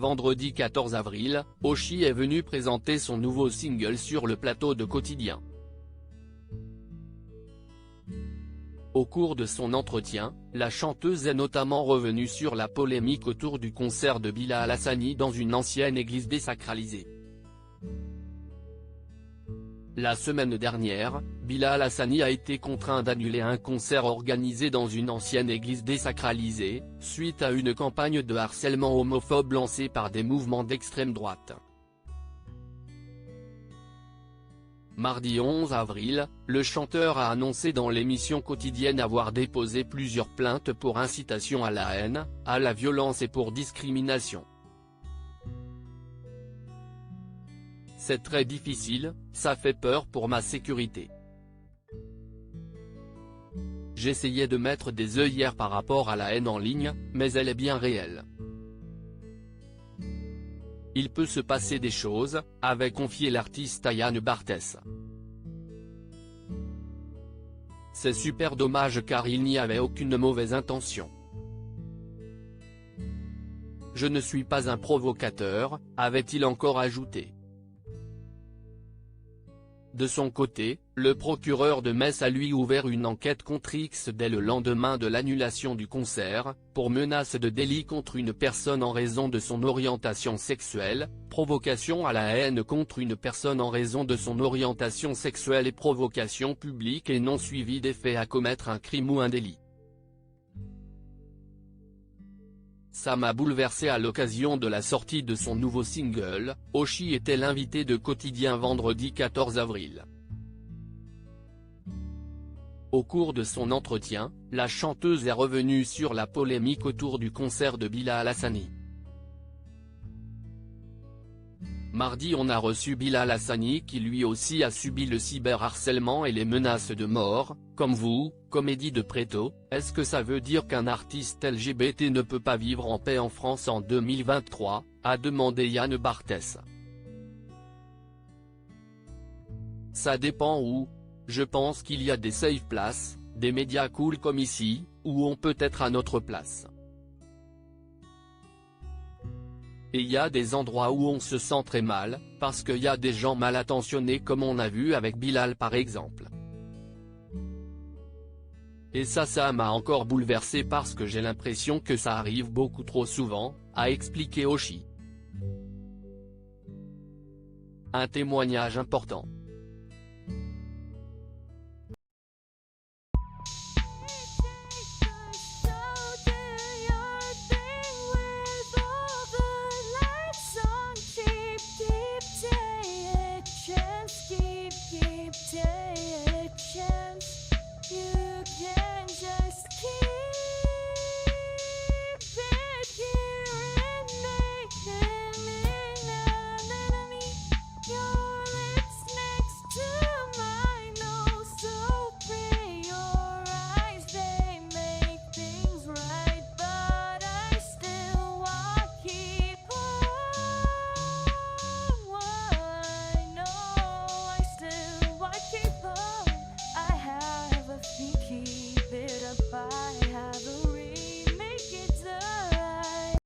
vendredi 14 avril, Oshi est venue présenter son nouveau single sur le plateau de Quotidien. Au cours de son entretien, la chanteuse est notamment revenue sur la polémique autour du concert de Bilal Hassani dans une ancienne église désacralisée. La semaine dernière, Bilal Hassani a été contraint d'annuler un concert organisé dans une ancienne église désacralisée, suite à une campagne de harcèlement homophobe lancée par des mouvements d'extrême droite. Mardi 11 avril, le chanteur a annoncé dans l'émission quotidienne avoir déposé plusieurs plaintes pour incitation à la haine, à la violence et pour discrimination. C'est très difficile, ça fait peur pour ma sécurité. J'essayais de mettre des œillères par rapport à la haine en ligne, mais elle est bien réelle. Il peut se passer des choses, avait confié l'artiste à Yann Barthès. C'est super dommage car il n'y avait aucune mauvaise intention. Je ne suis pas un provocateur, avait-il encore ajouté. De son côté, le procureur de Metz a lui ouvert une enquête contre X dès le lendemain de l'annulation du concert, pour menace de délit contre une personne en raison de son orientation sexuelle, provocation à la haine contre une personne en raison de son orientation sexuelle et provocation publique et non suivie des faits à commettre un crime ou un délit. Ça m'a bouleversé. À l'occasion de la sortie de son nouveau single, Oshi était l'invité de Quotidien vendredi 14 avril. Au cours de son entretien, la chanteuse est revenue sur la polémique autour du concert de Bilal Hassani. Mardi on a reçu Bilal Hassani qui lui aussi a subi le cyberharcèlement et les menaces de mort, comme vous, comédie de Préto, est-ce que ça veut dire qu'un artiste LGBT ne peut pas vivre en paix en France en 2023, a demandé Yann Barthès. Ça dépend où. Je pense qu'il y a des safe places, des médias cool comme ici, où on peut être à notre place. Et il y a des endroits où on se sent très mal, parce qu'il y a des gens mal intentionnés comme on a vu avec Bilal par exemple. Et ça m'a encore bouleversé parce que j'ai l'impression que ça arrive beaucoup trop souvent, a expliqué Oshi. Un témoignage important.